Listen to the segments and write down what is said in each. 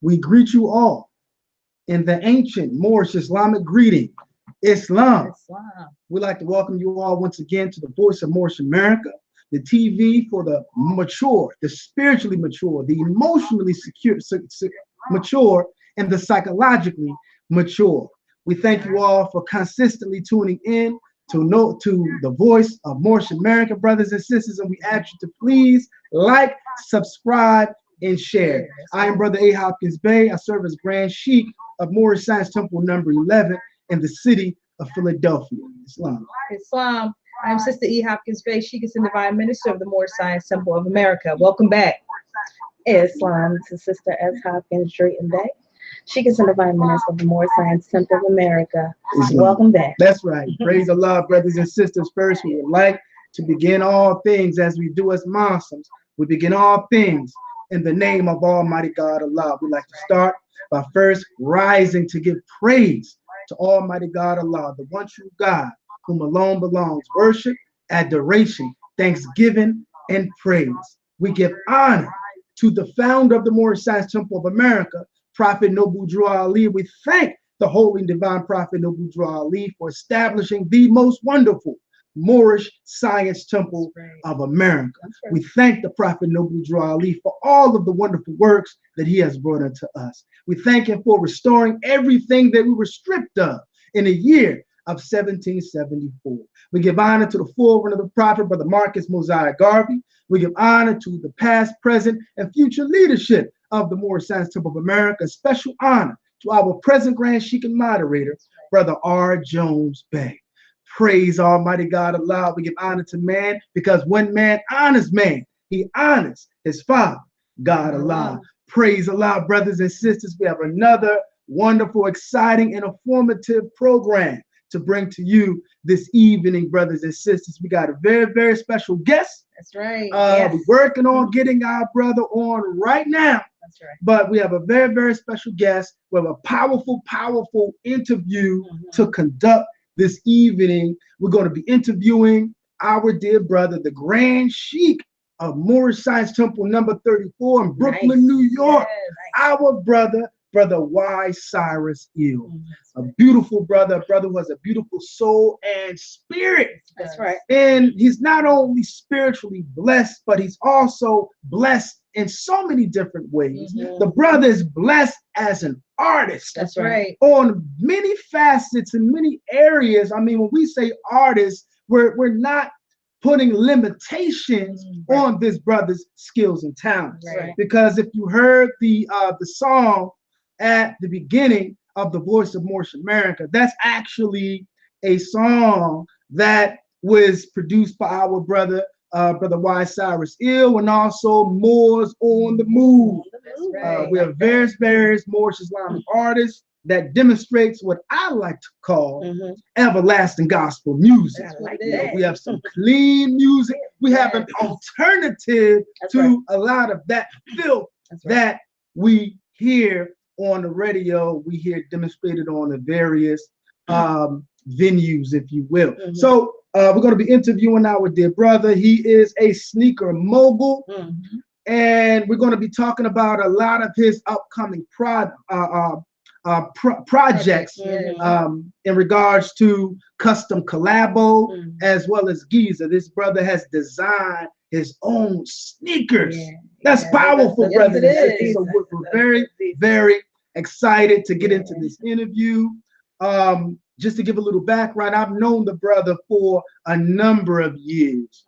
We greet you all in the ancient Moorish Islamic greeting, Islam. We'd like to welcome you all once again to the Voice of Moorish America, the TV for the mature, the spiritually mature, the emotionally mature, and the psychologically mature. We thank you all for consistently tuning in to the Voice of Moorish America, brothers and sisters, and we ask you to please like, subscribe, and share. I am Brother A. Hopkins Bey. I serve as Grand Sheikh of Moorish Science Temple number 11 in the city of Philadelphia. Islam. I'm Sister E. Hopkins Bey, Sheikh and Divine Minister of the Moorish Science Temple of America. Welcome back. Islam. This is Sister S. Hopkins Drayton Bey, Sheikh and Divine Minister of the Moorish Science Temple of America. Islam. Welcome back. That's right. Praise Allah, brothers and sisters. First, we would like to begin all things as we do as Muslims. We begin all things in the name of Almighty God Allah. We'd like to start by first rising to give praise to Almighty God Allah, the one true God, whom alone belongs worship, adoration, thanksgiving, and praise. We give honor to the founder of the Moorish Science Temple of America, Prophet Noble Drew Ali. We thank the Holy and Divine Prophet Noble Drew Ali for establishing the most wonderful Moorish Science Temple of America. We thank the Prophet Noble Drew Ali for all of the wonderful works that he has brought unto us. We thank him for restoring everything that we were stripped of in the year of 1774. We give honor to the forerunner of the Prophet, Brother Marcus Mosiah Garvey. We give honor to the past, present, and future leadership of the Moorish Science Temple of America. Special honor to our present Grand Sheikh and moderator, Brother R. Jones Bey. Praise Almighty God Allah. We give honor to man because when man honors man, he honors his Father, God Allah. Praise Allah, brothers and sisters. We have another wonderful, exciting, and informative program to bring to you this evening, brothers and sisters. We got a very, very special guest. That's right. We're working on getting our brother on right now. That's right. But we have a very, very special guest. We have a powerful, powerful interview to conduct this evening. We're going to be interviewing our dear brother, the Grand Sheikh of Moorish Science Temple number 34 in Brooklyn, New York. Our brother, Brother Y. Sirius-El. A beautiful brother, a brother who has a beautiful soul and spirit. That's right. And he's not only spiritually blessed, but he's also blessed in so many different ways. The brother is blessed as an artist. That's right. On many facets and many areas. I mean, when we say artist, we're not putting limitations on this brother's skills and talents. Right. Because if you heard the song at the beginning of the Voice of Moorish America, that's actually a song that was produced by our brother, Brother Y. Sirius-El, and also Moors on the Move. Right. We have various Moorish Islamic artists that demonstrates what I like to call everlasting gospel music. We have some clean music. We have an alternative to a lot of that filth that we hear on the radio. We hear demonstrated on the various venues, if you will. So we're going to be interviewing our dear brother. He is a sneaker mogul. And we're going to be talking about a lot of his upcoming projects in regards to custom collabo as well as Giza. This brother has designed his own sneakers. That's powerful, brothers and sisters. So we're very, very excited to get into this interview. Just to give a little background, I've known the brother for a number of years,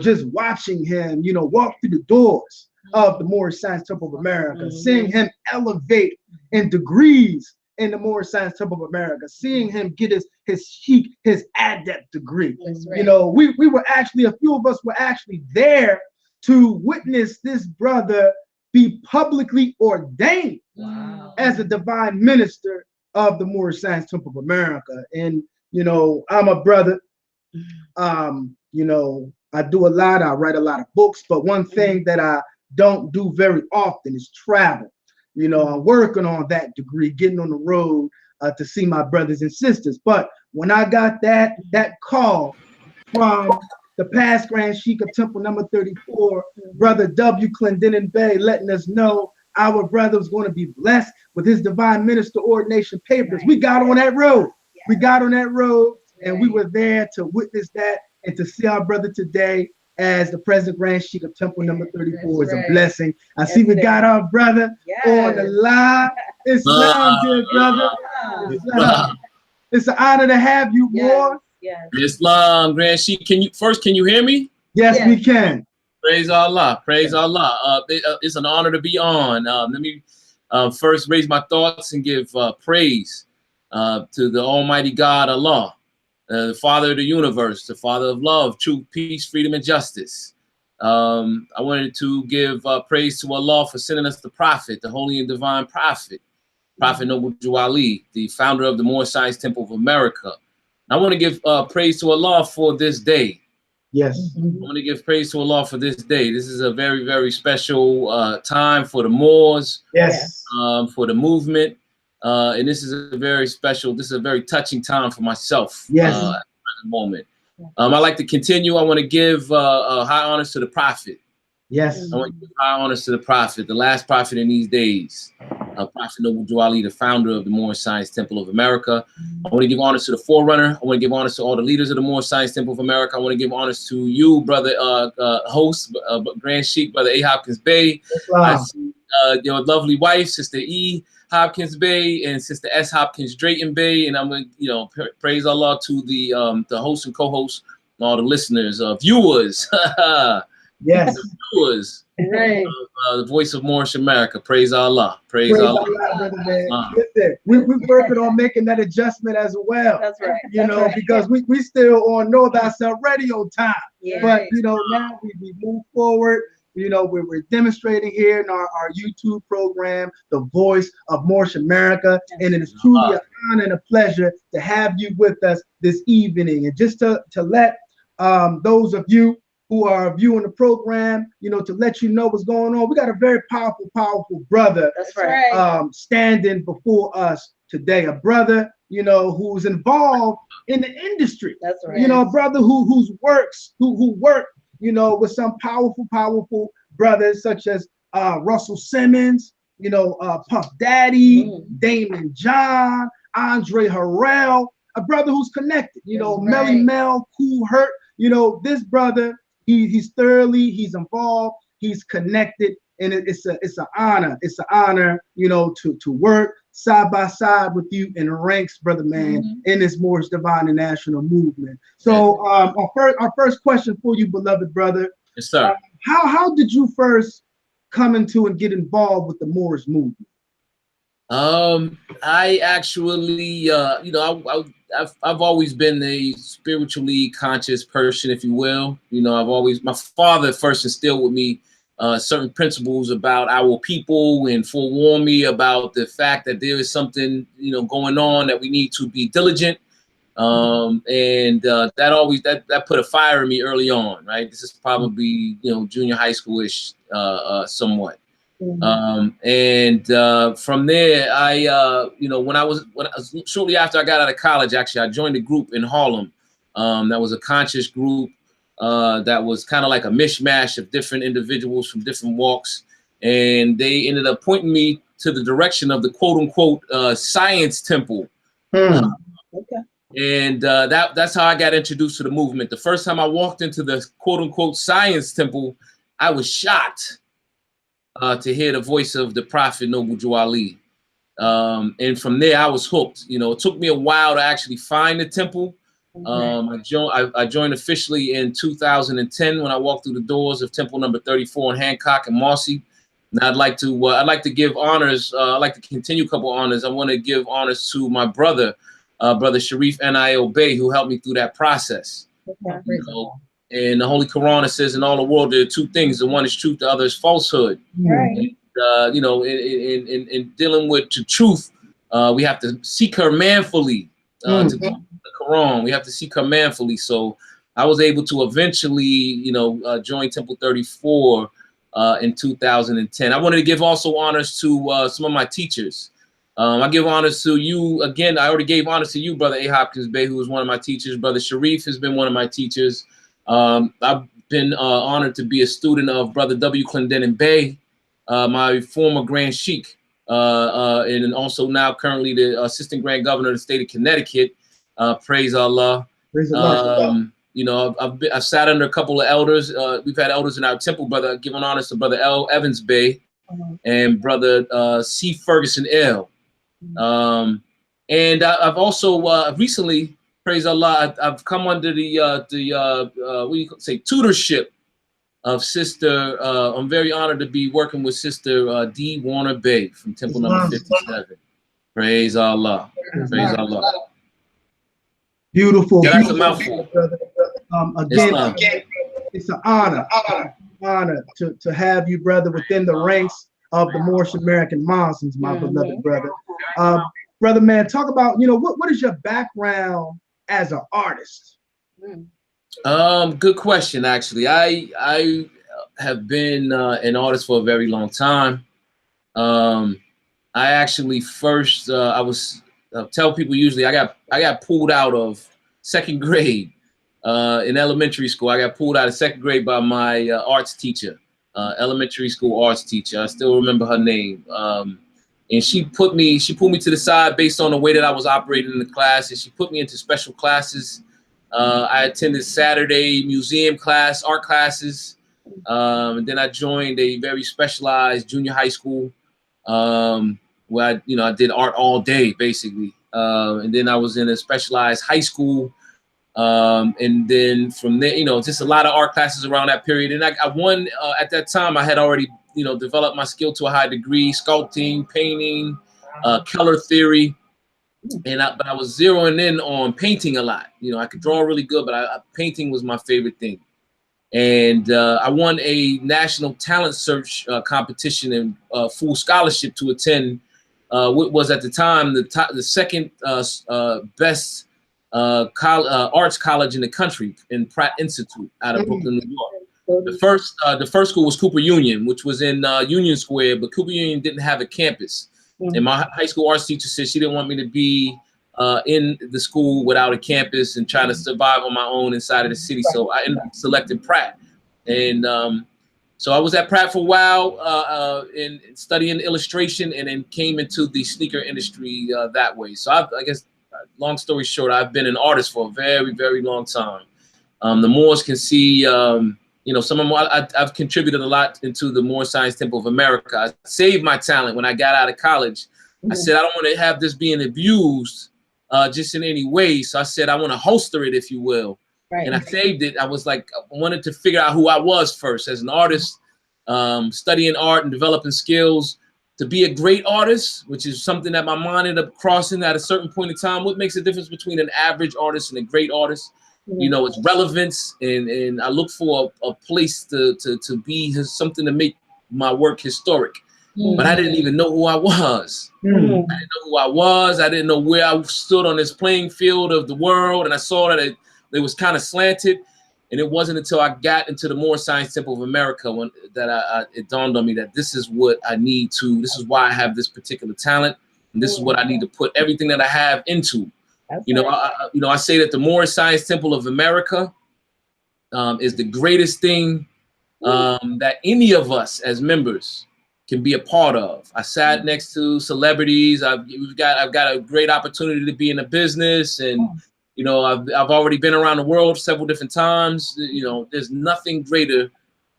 just watching him, walk through the doors of the Moorish Science Temple of America, seeing him elevate in degrees in the Moorish Science Temple of America, seeing him get his adept degree. We were actually, a few of us were actually there to witness this brother be publicly ordained as a divine minister of the Moorish Science Temple of America. And, I'm a brother, I do a lot, I write a lot of books, but one thing that I don't do very often is travel. I'm working on that degree, getting on the road to see my brothers and sisters. But when I got that call from the past Grand Sheikh of Temple number 34, Brother W. Clendenin Bey, letting us know our brother was going to be blessed with his divine minister ordination papers. We got on that road. We got on that road, and we were there to witness that and to see our brother today as the President Grand Sheik of Temple number 34 is a blessing. I see we got our brother on the line. Islam, dear brother. Islam. It's an honor to have you, boy. Yes. Islam, Grand Sheik. Can you hear me? Yes, we can. Praise Allah. Praise Allah. It's an honor to be on. Let me first raise my thoughts and give praise to the Almighty God, Allah, the Father of the universe, the Father of love, truth, peace, freedom, and justice. I wanted to give praise to Allah for sending us the Prophet, the Holy and Divine Prophet, Prophet Mogul Ali, the founder of the Moorish Science Temple of America. I want to give praise to Allah for this day. Yes. I want to give praise to Allah for this day. This is a very, very special time for the Moors, Yes. For the movement. And this is a very special, this is a very touching time for myself Yes. at the present moment. I'd like to continue. I want to give high honors to the Prophet. Yes. I want to give high honors to the Prophet, the last Prophet in these days. Prophet Mogul Ali, the founder of the Moorish Science Temple of America. I want to give honors to the forerunner. I want to give honors to all the leaders of the Moorish Science Temple of America. I want to give honors to you, brother host, Grand Sheik, brother A. Hopkins Bey. I see your lovely wife, Sister E. Hopkins Bey, and Sister S. Hopkins Drayton Bey. And I'm going to, praise Allah to the host and co-host, and all the listeners, viewers. Yes. The viewers. Right. The voice of Moorish America. Praise Allah. Praise Allah. Brother, man. Listen, we're working on making that adjustment as well. That's right. Because we still on Know Thyself radio time. Yeah. But, now we move forward. We're demonstrating here in our YouTube program, the voice of Moorish America. And it is truly an honor and a pleasure to have you with us this evening. And just to let those of you who are viewing the program, to let you know what's going on. We got a very powerful brother. That's right. Standing before us today. A brother, who's involved in the industry. That's right. A brother who works with some powerful brothers such as Russell Simmons, Puff Daddy, Damon John, Andre Harrell, a brother who's connected, Melly Mel, Cool Hurt, this brother, he's he's involved, he's connected, and it's an honor. It's an honor, to work side by side with you in the ranks, brother man, in this Moorish Divine and National movement. So our first question for you, beloved brother. Yes, sir. How did you first come into and get involved with the Moorish movement? I actually, I've always been a spiritually conscious person, if you will. My father first instilled with me certain principles about our people and forewarned me about the fact that there is something, going on, that we need to be diligent. That put a fire in me early on, right? This is probably, junior high school-ish, somewhat. From there, shortly after I got out of college, actually, I joined a group in Harlem. That was a conscious group that was kind of like a mishmash of different individuals from different walks. And they ended up pointing me to the direction of the quote unquote science temple. Okay. And that's how I got introduced to the movement. The first time I walked into the quote unquote science temple, I was shocked to hear the voice of the Prophet Mogul Ali. And from there, I was hooked. It took me a while to actually find the temple. I joined officially in 2010 when I walked through the doors of temple number 34 in Hancock and Marcy. And I'd like to give honors. I'd like to continue a couple honors. I want to give honors to my brother, Brother Sharif N.I.O. Bey, who helped me through that process. In the Holy Quran, it says, in all the world, there are two things. The one is truth, the other is falsehood. Right. And, in dealing with the truth, we have to seek her manfully. To the Quran, we have to seek her manfully. So I was able to eventually, join Temple 34 in 2010. I wanted to give also honors to some of my teachers. I give honors to you. Again, I already gave honors to you, Brother A. Hopkins Bey, who was one of my teachers. Brother Sharif has been one of my teachers. I've been honored to be a student of Brother W. Clendenin Bey, my former Grand Sheik, and also now currently the Assistant Grand Governor of the state of Connecticut. Praise Allah. Praise Allah. You know, I've sat under a couple of elders. We've had elders in our temple, brother, giving honors to Brother L. Evans Bey and Brother C. Ferguson-El. And I've also recently, praise Allah, I've come under the what do you say, tutorship of Sister. I'm very honored to be working with Sister D. Warner Bey from Temple number 57. Praise Allah. Praise Allah. Beautiful. Yeah, that's a mouthful. Again, it's an honor to have you, brother, within the ranks of the Moorish American Muslims, my beloved brother. Brother, man, talk about, you know, what is your background as an artist? Good question, actually. I have been an artist for a very long time. I actually first I was tell people usually I got pulled out of second grade in elementary school. I got pulled out of second grade by my arts teacher, elementary school arts teacher. I still remember her name. And she pulled me to the side based on the way that I was operating in the class, and she put me into special classes. I attended Saturday museum class, art classes, and then I joined a very specialized junior high school where I did art all day basically. And then I was in a specialized high school, and then from there, just a lot of art classes around that period. And I won at that time. I had already developed my skill to a high degree, sculpting, painting, color theory. But I was zeroing in on painting a lot. I could draw really good, but painting was my favorite thing. And I won a national talent search competition and full scholarship to attend what was at the time the second best arts college in the country, in Pratt Institute out of Brooklyn, New York. The first school was Cooper Union, which was in Union Square, but Cooper Union didn't have a campus. And my high school arts teacher said she didn't want me to be in the school without a campus and trying to survive on my own inside of the city. So I ended up selecting Pratt. And so I was at Pratt for a while in studying illustration, and then came into the sneaker industry that way. So I guess, long story short, I've been an artist for a very, very long time. The Moors can see, some of I've contributed a lot into the Moorish Science Temple of America. I saved my talent when I got out of college. I said, I don't want to have this being abused just in any way. So I said, I want to holster it, if you will. Right. And I saved it. I was like, I wanted to figure out who I was first as an artist, studying art and developing skills to be a great artist, which is something that my mind ended up crossing at a certain point in time. What makes the difference between an average artist and a great artist? It's relevance, and I look for a place to be something to make my work historic. But I didn't even know who I was. I didn't know who I was. I didn't know where I stood on this playing field of the world, and I saw that it was kind of slanted. And it wasn't until I got into the Moorish Science Temple of America it dawned on me that this is what I need to. This is why I have this particular talent, and this is what I need to put everything that I have into. I say that the Moorish Science Temple of America is the greatest thing that any of us as members can be a part of. I sat next to celebrities. I've got a great opportunity to be in a business, and I've already been around the world several different times. There's nothing greater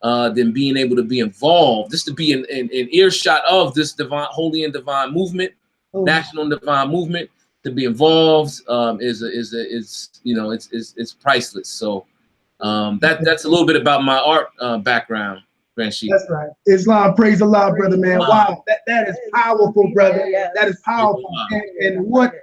than being able to be involved, just to be in earshot of this divine, holy and divine movement, national and divine movement. To be involved it's priceless. So that's a little bit about my art background, Grand Sheik. That's right. Islam, praise Allah, brother, man. Wow, that is powerful, brother. That is powerful. And what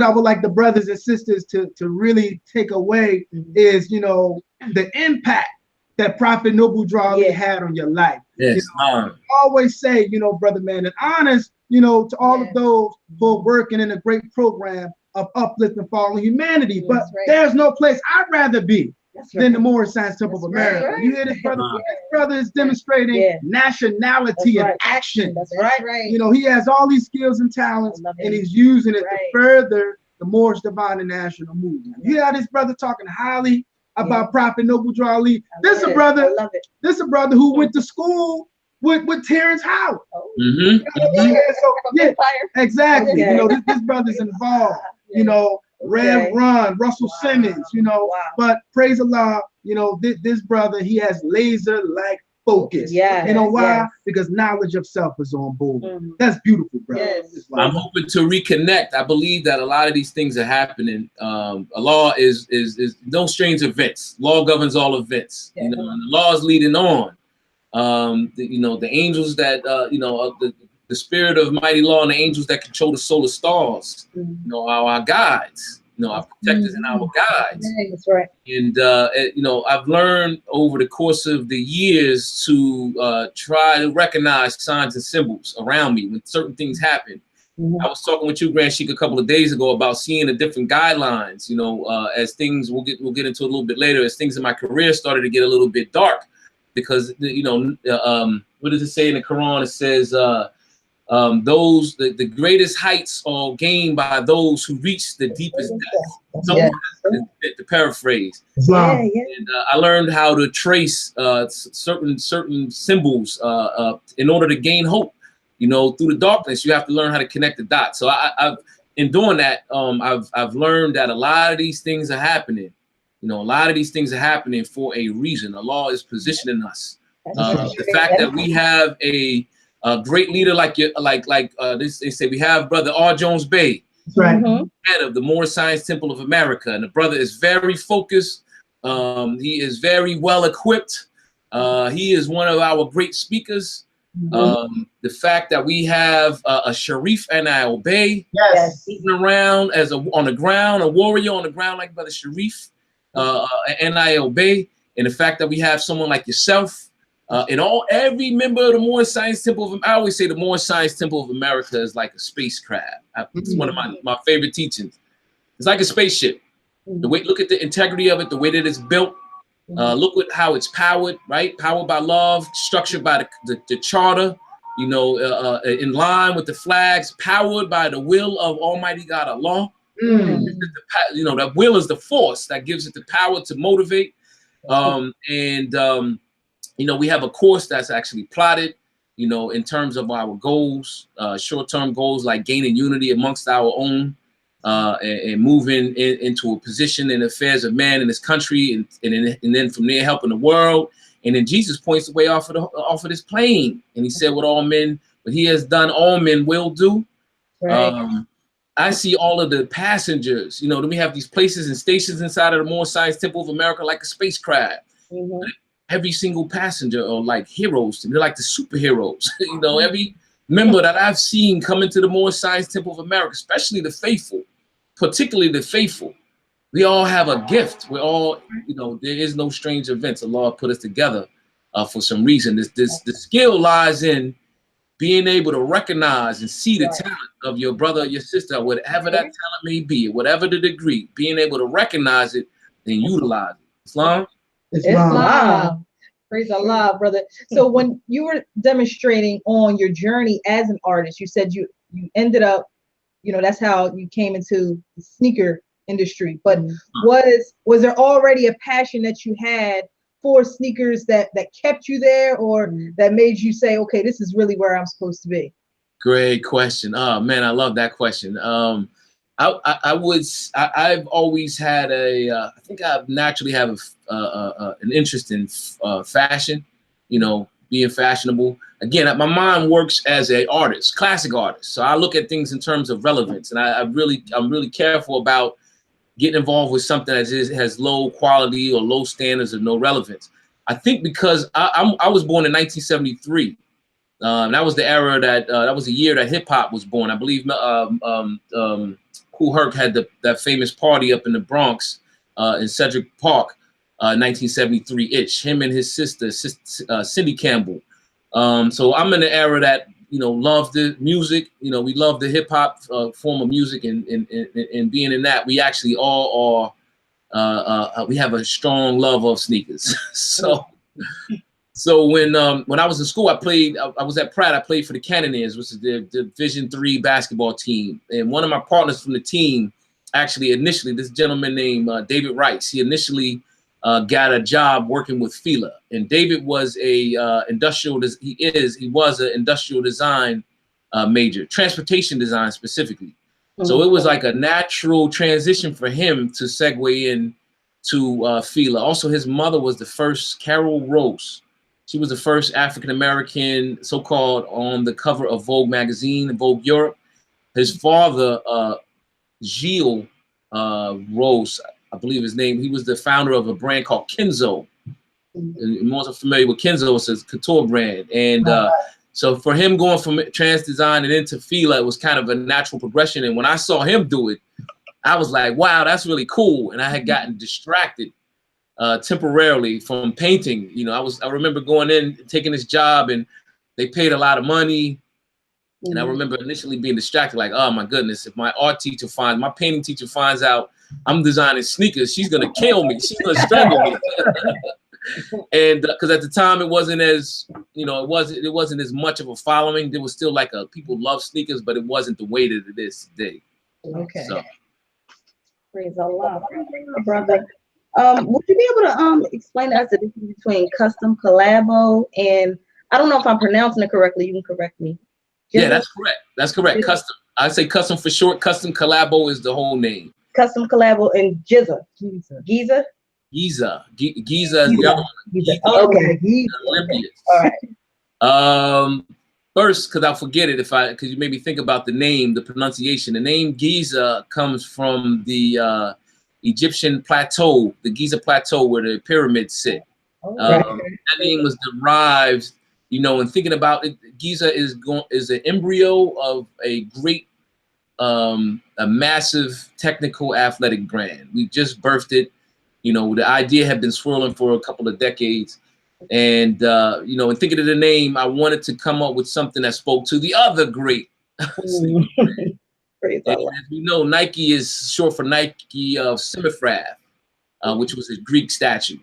I would like the brothers and sisters to really take away is, the impact that Prophet Noble Drawley had on your life. Yes. I always say, brother, man, and honest, to all of those who are working in a great program of uplifting fallen humanity. But there's no place I'd rather be than the Moorish Science Temple of America. You hear this, brother? This brother is demonstrating nationality and action. That's right. He has all these skills and talents, and he's using it to further the Moorish divine and national movement. You hear this brother talking highly about Prophet Noble Drawley. This is a brother who went to school with Terrence Howard. Mm-hmm. Yeah, so, yeah, Fire. exactly. Okay. You know, this brother's involved. You know, Rev Run, Russell Simmons. You know, Wow. but praise Allah. You know, this brother, he has laser-like focus. Yes, You know why? yes. Because knowledge of self is on board. Mhm. That's beautiful, brother. Yes. It's like- I'm hoping to reconnect. I believe that a lot of these things are happening. Allah is no strange events. Law governs all events. You know, and the law is leading on. You know, the angels that you know, the spirit of mighty law and the angels that control the solar stars. You know, are our guides. You know, our protectors and our guides. That's right. And you know, I've learned over the course of the years to try to recognize signs and symbols around me when certain things happen. I was talking with you, Grand Sheik, a couple of days ago about seeing the different guidelines. You know, as things we'll get into a little bit later, as things in my career started to get a little bit dark, because you know, what does it say in the Quran? It says, the greatest heights are gained by those who reach the deepest depths. So, to paraphrase. Islam. And I learned how to trace certain symbols in order to gain hope. You know, through the darkness, you have to learn how to connect the dots. So I've in doing that, I've learned that a lot of these things are happening. You know, a lot of these things are happening for a reason. Allah is positioning us. The fact that we have a great leader like they say, we have Brother R. Jones Bey, That's right. head of the Moorish Science Temple of America, and the brother is very focused. He is very well equipped. He is one of our great speakers. The fact that we have a Sharif and I Obey moving around on the ground, a warrior on the ground like Brother Sharif and I Obey, and the fact that we have someone like yourself. And every member of the Moorish Science Temple of, I always say the Moorish Science Temple of America is like a spacecraft. It's one of my favorite teachings. It's like a spaceship. The way, look at the integrity of it, the way that it's built. Look at how it's powered, right? Powered by love, structured by the charter, you know, in line with the flags, powered by the will of Almighty God Allah. You know, that will is the force that gives it the power to motivate. You know, we have a course that's actually plotted, you know, in terms of our goals, short-term goals like gaining unity amongst our own, and moving into a position in affairs of man in this country, and then from there helping the world. And then Jesus points the way off of this plane, and he said, "What he has done, all men will do." Right. I see all of the passengers. You know, then we have these places and stations inside of the Moorish Science Temple of America, like a spacecraft. Every single passenger are like heroes to me. They're like the superheroes. You know, every member that I've seen come into the Moorish Science Temple of America, especially the faithful, particularly the faithful, we all have a gift. We're all, you know, there is no strange events. Allah put us together for some reason. The skill lies in being able to recognize and see the talent of your brother or your sister, whatever that talent may be, whatever the degree, being able to recognize it and utilize it. Islam? Islam. Praise Allah, brother. So when you were demonstrating on your journey as an artist, you said you ended up, you know, that's how you came into the sneaker industry. But was there already a passion that you had for sneakers that kept you there, or that made you say, okay, this is really where I'm supposed to be? Great question. Oh man, I love that question. I've always had I think I naturally have an interest in fashion, you know, being fashionable. Again, my mind works as an artist, classic artist. So I look at things in terms of relevance, and I'm really careful about getting involved with something that has low quality or low standards or no relevance. I think because I was born in 1973. That was the era that was the year that hip hop was born. I believe Kool Herc had that famous party up in the Bronx in Cedric Park, 1973-ish. Him and his sister Cindy Campbell. So I'm in the era that, you know, loved the music. You know, we love the hip hop form of music, and being in that, we actually all are. We have a strong love of sneakers. So when I was in school, I was at Pratt. I played for the Cannoneers, which is the Division III basketball team. And one of my partners from the team, actually initially, this gentleman named David Rice, he initially got a job working with Fila. And David was a he was an industrial design major, transportation design specifically. So it was like a natural transition for him to segue in to Fila. Also, his mother was the first, Carol Rose. She was the first African-American, so-called, on the cover of Vogue magazine, Vogue Europe. His father, Gilles Rose, I believe his name, he was the founder of a brand called Kenzo. And more familiar with Kenzo, it's a couture brand. And so for him going from trans design and into Fila, it was kind of a natural progression. And when I saw him do it, I was like, wow, that's really cool. And I had gotten distracted temporarily from painting. You know, I remember going in, taking this job, and they paid a lot of money. And I remember initially being distracted, like, oh my goodness, if my my painting teacher finds out I'm designing sneakers, she's gonna kill me. She's gonna strangle me. And because at the time it wasn't as, you know, it wasn't as much of a following. There was still like people love sneakers, but it wasn't the way that it is today. Okay. So. Praise Allah, brother. Would you be able to explain to us the difference between custom collabo and, I don't know if I'm pronouncing it correctly, you can correct me. Yeah, that's correct. That's correct. Custom. I say custom for short. Custom collabo is the whole name. Custom collabo and Giza. Giza? Giza is the other one. Giza. Okay. Olympians. All right. First, because I'll forget it because you made me think about the name, the pronunciation. The name Giza comes from the Egyptian plateau, the Giza plateau where the pyramids sit. That name was derived, you know, and thinking about it, Giza is an embryo of a great, a massive technical athletic brand. We just birthed it. You know, the idea had been swirling for a couple of decades. And, you know, and thinking of the name, I wanted to come up with something that spoke to the other great. And as we know, Nike is short for Nike of Simifrath, which was a Greek statue.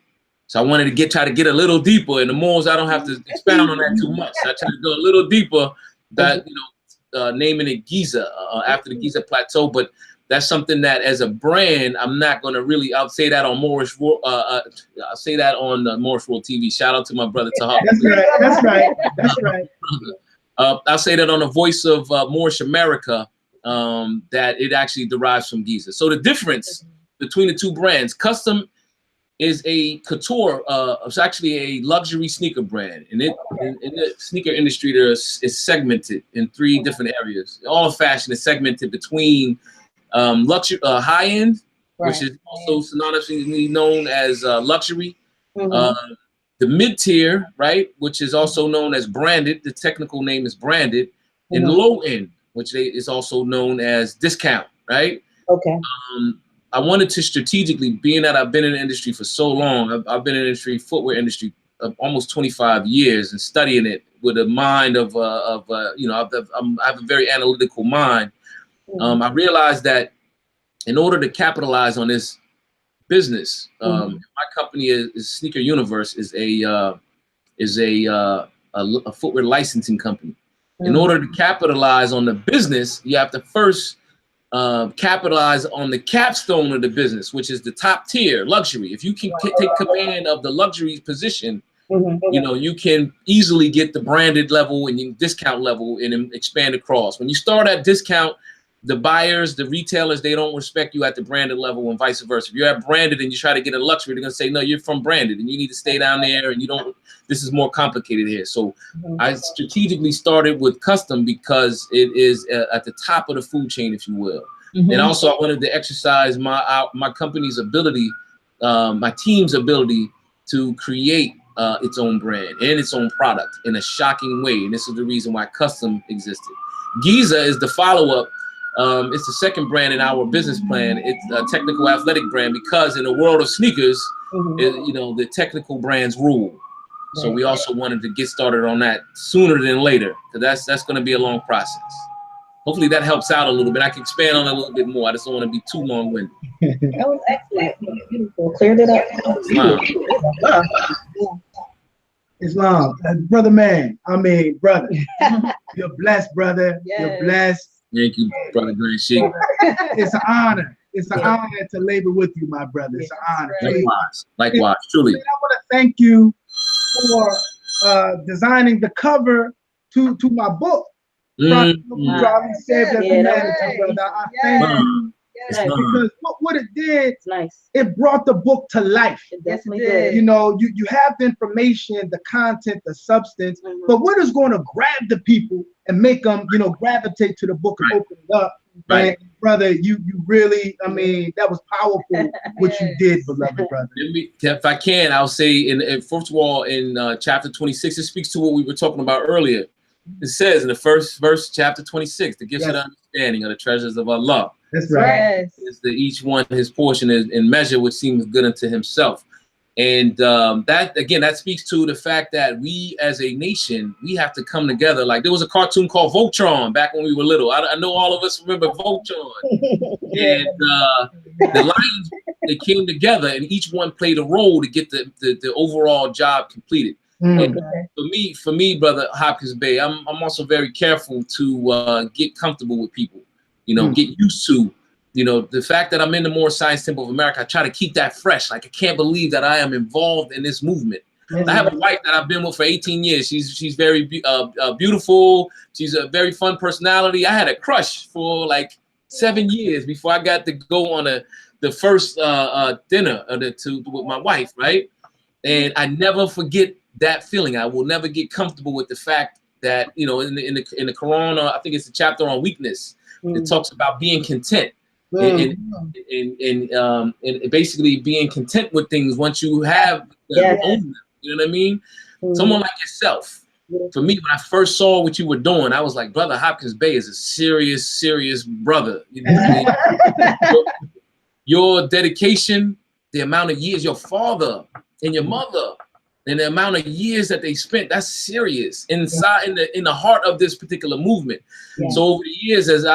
So I wanted to try to get a little deeper. In the Moors, I don't have to expound on that too much. I try to go a little deeper, that, you know, naming it Giza after the Giza plateau. But that's something that, as a brand, I'm not going to really. I'll say that on Moorish. I'll say that on Moorish World TV. Shout out to my brother Tahar. That's right. I'll say that on the Voice of Moorish America. That it actually derives from Giza. So the difference between the two brands, Custom is a couture. It's actually a luxury sneaker brand, and in the sneaker industry, is segmented in 3 different areas. All of fashion is segmented between luxury, high end, which is also synonymously known as luxury. The mid tier, right, which is also known as branded. The technical name is branded, and low end, which is also known as discount, right? Okay. I wanted to strategically, being that I've been in the industry for so long, I've been in the industry, footwear industry, almost 25 years, and studying it with a mind of you know, I have a very analytical mind. I realized that in order to capitalize on this business, my company is Sneaker Universe, is a footwear licensing company. In order to capitalize on the business, you have to first capitalize on the capstone of the business, which is the top tier luxury. If you can take command of the luxury position, you know, you can easily get the branded level and you discount level and expand across. When you start at discount, the buyers, the retailers, they don't respect you at the branded level, and vice versa. If you're at branded and you try to get a luxury, they're gonna say, no, you're from branded and you need to stay down there, and you don't, this is more complicated here. So I strategically started with Custom because it is at the top of the food chain, if you will. And also I wanted to exercise my company's ability, my team's ability to create its own brand and its own product in a shocking way. And this is the reason why Custom existed. Giza is the follow-up. It's the second brand in our business plan. It's a technical athletic brand because in the world of sneakers, you know, the technical brands rule. So we also wanted to get started on that sooner than later, because that's going to be a long process. Hopefully that helps out a little bit. I can expand on it a little bit more. I just don't want to be too long-winded. That was excellent. Beautiful. Cleared it up. Islam, brother, man. I mean, brother. You're blessed, brother. You're blessed. Thank you, brother Grand Sheikh. It's an honor It's an honor to labor with you, my brother. It's an honor. Likewise, truly. And I want to thank you for designing the cover to my book. Probably saved every man, brother. I thank you. Because what it did, it brought the book to life. It definitely did. You know, you have the information, the content, the substance, but what is going to grab the people and make them, you know, gravitate to the book and open it up? And brother, you really, I mean, that was powerful what you did, beloved brother. If I can, I'll say in first of all, in chapter 26, it speaks to what we were talking about earlier. It says in the first verse, chapter 26, the gifts of the understanding of the treasures of Allah. That's right. Is that each one his portion is in measure which seems good unto himself. And that, again, that speaks to the fact that we as a nation, we have to come together. Like there was a cartoon called Voltron back when we were little. I know all of us remember Voltron. And the lions, they came together and each one played a role to get the overall job completed. And for me, brother Hopkins Bey, I'm also very careful to get comfortable with people, you know, get used to, you know, the fact that I'm in the Moorish Science Temple of America. I try to keep that fresh. Like I can't believe that I am involved in this movement. I have a wife that I've been with for 18 years. She's very beautiful. She's a very fun personality. I had a crush for like 7 years before I got to go on the first dinner with my wife, right? And I never forget that feeling. I will never get comfortable with the fact that, you know, in the Quran, I think it's a chapter on weakness. It talks about being content and basically being content with things once you have owned them. You know what I mean? Someone like yourself. For me, when I first saw what you were doing, I was like, Brother Hopkins Bey is a serious brother. You know what I mean? Your dedication, the amount of years your father and your mother, and the amount of years that they spent, that's serious inside in the heart of this particular movement. So over the years, as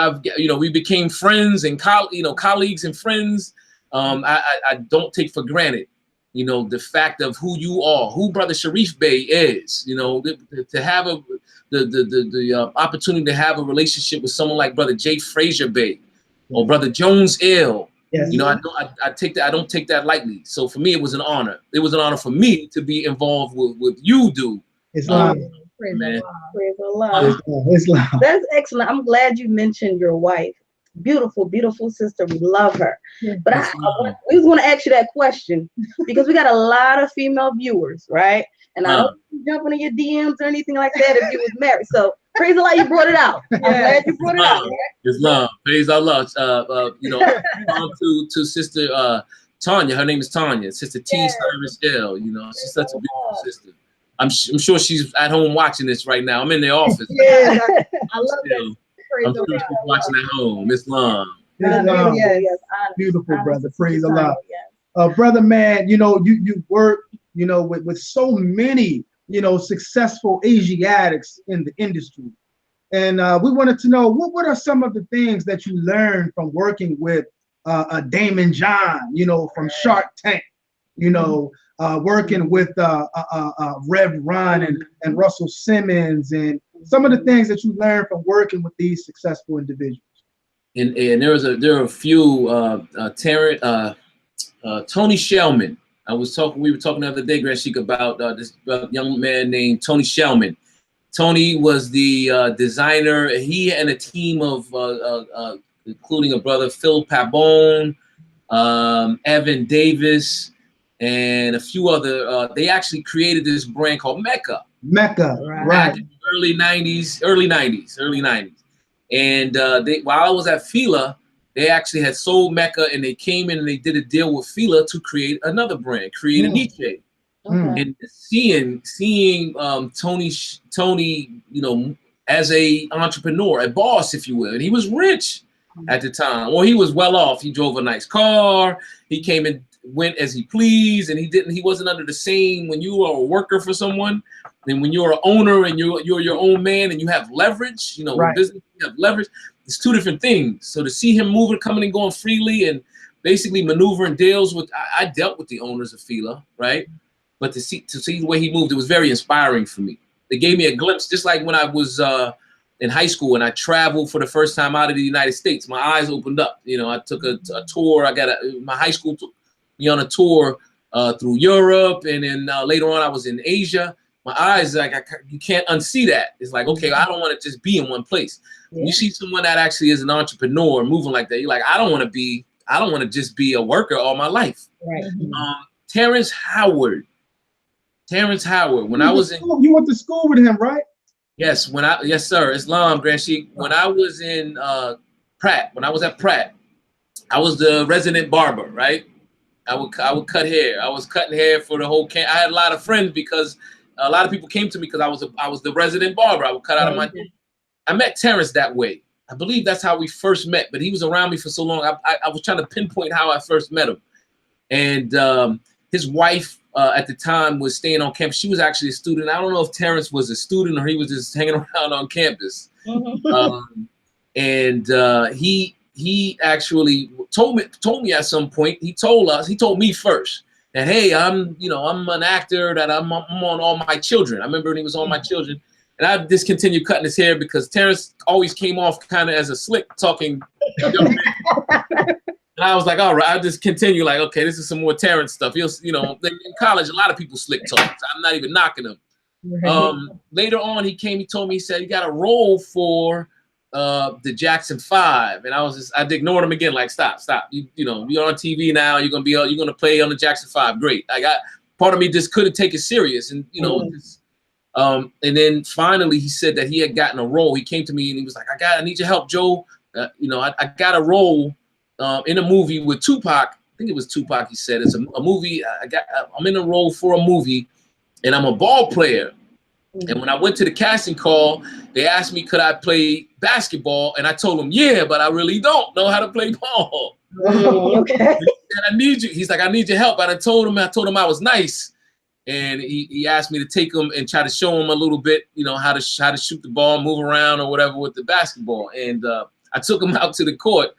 we became friends and colleagues and friends. I don't take for granted, you know, the fact of who you are, who Brother Sharif Bey is. You know, to have the opportunity to have a relationship with someone like Brother J. Frazier Bey or Brother Jones-El. You know, I don't take that lightly. So for me, it was an honor. It was an honor for me to be involved with you, dude. Praise Allah. That's excellent. I'm glad you mentioned your wife. Beautiful, beautiful sister. We love her. But we was going to ask you that question because we got a lot of female viewers, right? And I don't jump into your DMs or anything like that if you was married. So praise Allah, you brought it out. I'm glad you brought it out. Islam. Praise Allah. You know, on to Sister Tanya. Her name is Tanya. Sister T. Sirius-El. You know, she's such a beautiful sister. I'm sure she's at home watching this right now. I'm in the office. I love that. I'm sure she's watching at home. Islam. Beautiful, brother. Praise Allah. Brother, man, you know, you work, you know, with so many, you know, successful Asiatics in the industry. And we wanted to know what are some of the things that you learned from working with Damon John, you know, from Shark Tank, you know, working with Rev Ron and Russell Simmons, and some of the things that you learned from working with these successful individuals. And there are a few Tony Shellman. We were talking the other day, Grand Sheik, about this young man named Tony Shellman. Tony was the designer. He and a team of, including a brother, Phil Pabon, Evan Davis, and a few other, they actually created this brand called Mecca. Right. In the early 90s. And while I was at Fila, they actually had sold Mecca, and they came in and they did a deal with Fila to create another brand, create a Nietzsche. And seeing Tony, you know, as a entrepreneur, a boss, if you will, and he was rich at the time. Well, he was well off. He drove a nice car. He came and went as he pleased, and he wasn't under the same. When you are a worker for someone, and when you're an owner and you're your own man and you have leverage, you know, with business, you have leverage. It's two different things. So to see him moving, coming and going freely, and basically maneuvering deals with, I dealt with the owners of Fila, right? But to see the way he moved, it was very inspiring for me. They gave me a glimpse, just like when I was in high school and I traveled for the first time out of the United States, my eyes opened up. You know, I took a tour. My high school took me on a tour through Europe, and then later on I was in Asia. My eyes, like, you can't unsee that. It's like, okay, I don't want to just be in one place. When you see someone that actually is an entrepreneur moving like that, you're like, I don't want to just be a worker all my life. Right. Terrence Howard. When I was in, you went to school with him, right? Yes, yes, sir. Islam, Grand Sheikh. When I was in Pratt, when I was at Pratt, I was the resident barber, right? I would cut hair. I was cutting hair for the whole camp. I had a lot of friends because a lot of people came to me because I was the resident barber. I would cut out of my. I met Terrence that way. I believe that's how we first met. But he was around me for so long. I was trying to pinpoint how I first met him. And his wife at the time was staying on campus. She was actually a student. I don't know if Terrence was a student or he was just hanging around on campus. He actually told me at some point. He told me first that, hey, I'm an actor, that I'm on All My Children. I remember when he was on My Children, and I discontinued cutting his hair because Terrence always came off kind of as a slick talking young man. And I was like, all right, I'll just continue like, okay, this is some more Terrence stuff. He'll, in college, a lot of people slick talk. So I'm not even knocking him. Later on, he told me, he said, he got a role for the Jackson 5. And I ignored him again, like, stop. You're on TV now. You're going to play on the Jackson 5. Great. Part of me just couldn't take it serious. And, and then finally he said that he had gotten a role. He came to me and he was like, I need your help, Joe. I got a role in a movie with Tupac. I think it was Tupac. He said it's a movie. I'm in a role for a movie, and I'm a ball player. And when I went to the casting call, they asked me, could I play basketball? And I told them, yeah, but I really don't know how to play ball. Okay. And I need you. He's like, I need your help. And I told him I was nice. And he asked me to take him and try to show him a little bit, how to shoot the ball, move around or whatever with the basketball. And I took him out to the court.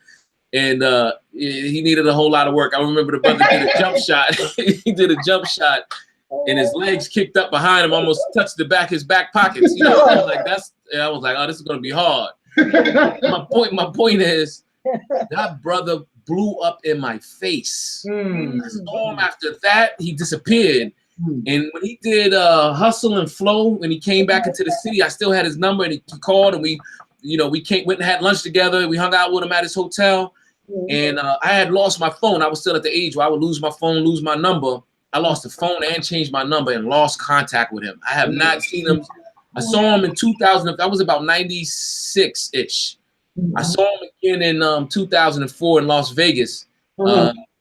And he needed a whole lot of work. I remember the brother did a jump shot. He did a jump shot, and his legs kicked up behind him, almost touched his back pockets. I was like, oh, this is gonna be hard. My point is, that brother blew up in my face. I saw him after that. He disappeared. And when he did Hustle and Flow, when he came back into the city, I still had his number, and he called, and we went and had lunch together. We hung out with him at his hotel. And I had lost my phone. I was still at the age where I would lose my phone, lose my number. I lost the phone and changed my number and lost contact with him. I have not seen him. I saw him in 2000. That was about 96-ish. I saw him again in 2004 in Las Vegas.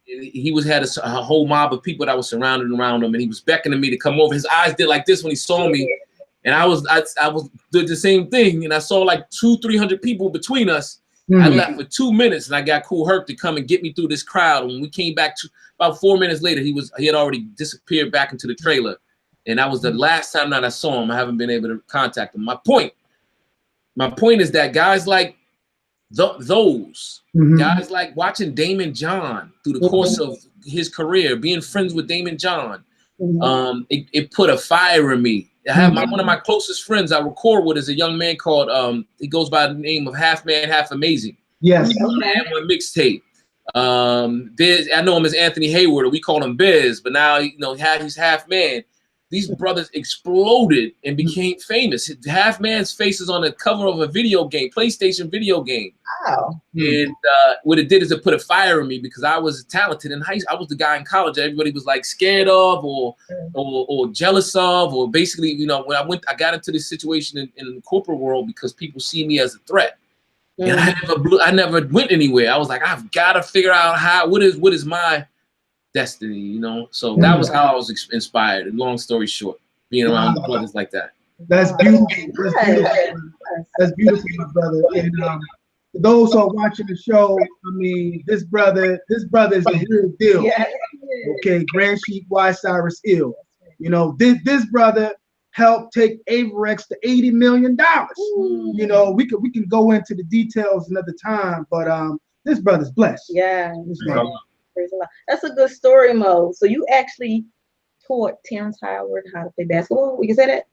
He had a whole mob of people that was surrounded around him, and he was beckoning me to come over. His eyes did like this when he saw me. And I did the same thing. And I saw like 200-300 people between us. I left for 2 minutes, and I got Cool Herc to come and get me through this crowd. And when we came back about 4 minutes later, he had already disappeared back into the trailer. And that was the last time that I saw him. I haven't been able to contact him. My point is that guys like guys like watching Damon John through the course of his career, being friends with Damon John, it put a fire in me. I have one of my closest friends I record with is a young man called he goes by the name of Half Man, Half Amazing. Yes. One mixtape. Biz, I know him as Anthony Hayward, or we call him Biz, but now he's Half Man. These brothers exploded and became famous. Half Man's face is on the cover of a video game, PlayStation video game. Wow. And what it did is it put a fire in me because I was talented in high school. I was the guy in college that everybody was like scared of or jealous of, or basically, when I got into this situation in the corporate world because people see me as a threat. And I never went anywhere. I was like, I've got to figure out what is my destiny, So that was how I was inspired. And long story short, being around brothers like that. That's beautiful. That's beautiful, my brother. And those who are watching the show, this brother is the real deal. Yes. Okay, Grand Sheikh Y Sirius-El. This brother helped take Averex to $80 million. We can go into the details another time, but this brother's blessed. Yeah. That's a good story, Mo. So you actually taught Terrence Howard how to play basketball? We can say that?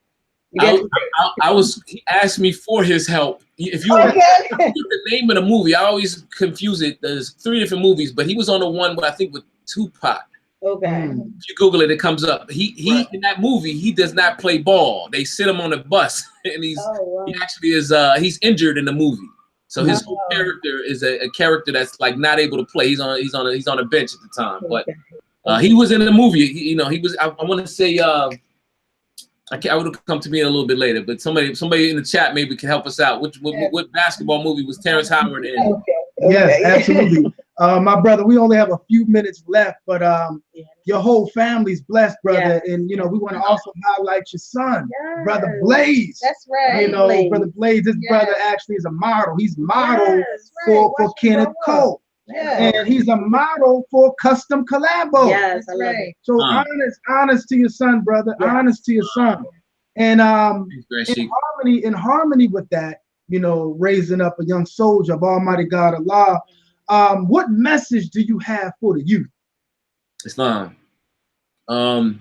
He asked me for his help. If you Okay. the name of the movie, I always confuse it. There's 3 different movies, but he was on the one I think with Tupac. Okay. If you Google it, it comes up. He in that movie, he does not play ball. They sit him on a bus, and he actually is he's injured in the movie. So his whole character is a character that's like not able to play. He's on a bench at the time, but he was in the movie. He was. I want to say. I would have come to me a little bit later, but somebody in the chat maybe can help us out. What basketball movie was Terrence Howard in? Okay. Yes, absolutely. My brother, we only have a few minutes left, but your whole family's blessed, brother. Yes. And we want to also highlight your son, Brother Blaze. That's right. Brother Blaze, this brother actually is a model. He's modeled for Kenneth Cole. Yeah. And he's a model for custom collabo. Yes, I love it. So honest to your son, brother. Yes. Honest to your son. And in harmony with that, raising up a young soldier of Almighty God Allah. What message do you have for the youth? Islam. And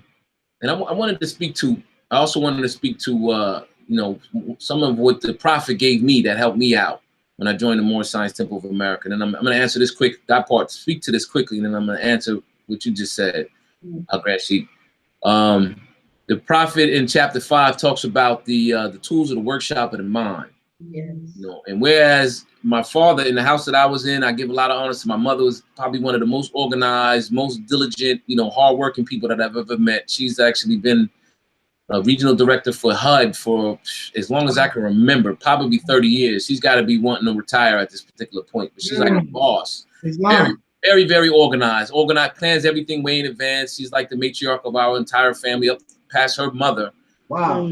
I wanted to speak to. I also wanted to speak to some of what the Prophet gave me that helped me out when I joined the Moorish Science Temple of America. And I'm going to answer this that part, speak to this quickly, and then I'm going to answer what you just said, Al-Rashid. The Prophet in chapter 5 talks about the tools of the workshop of the mind. Yes. And whereas my father in the house that I was in, I give a lot of honor to my mother, was probably one of the most organized, most diligent, hardworking people that I've ever met. She's actually been a regional director for HUD for as long as I can remember, probably 30 years. She's got to be wanting to retire at this particular point, but she's like a boss. Very, very, very organized. Plans everything way in advance. She's like the matriarch of our entire family up past her mother. Wow.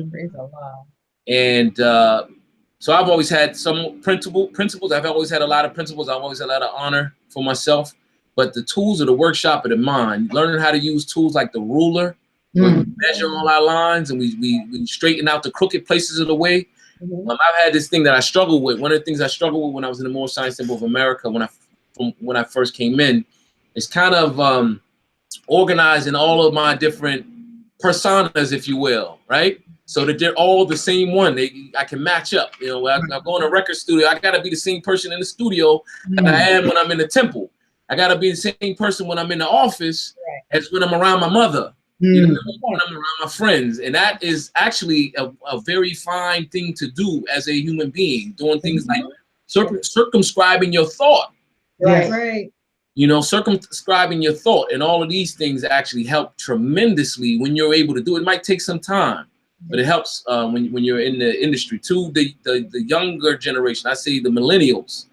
And so I've always had some principles. I've always had a lot of principles. I've always had a lot of honor for myself. But the tools of the workshop of the mind, learning how to use tools like the ruler, where we measure all our lines and we straighten out the crooked places of the way. I've had this thing that I struggle with. One of the things I struggled with when I was in the Moorish Science Temple of America, when I first came in, is kind of organizing all of my different personas, if you will, right? So that they're all the same one. I can match up. When I go in a record studio, I gotta be the same person in the studio that I am when I'm in the temple. I gotta be the same person when I'm in the office as when I'm around my mother. When I'm around my friends. And that is actually a very fine thing to do as a human being, doing things like circumscribing your thought. Right. Circumscribing your thought, and all of these things actually help tremendously when you're able to do it. It might take some time, but it helps when you're in the industry. Too, the younger generation, I say the millennials,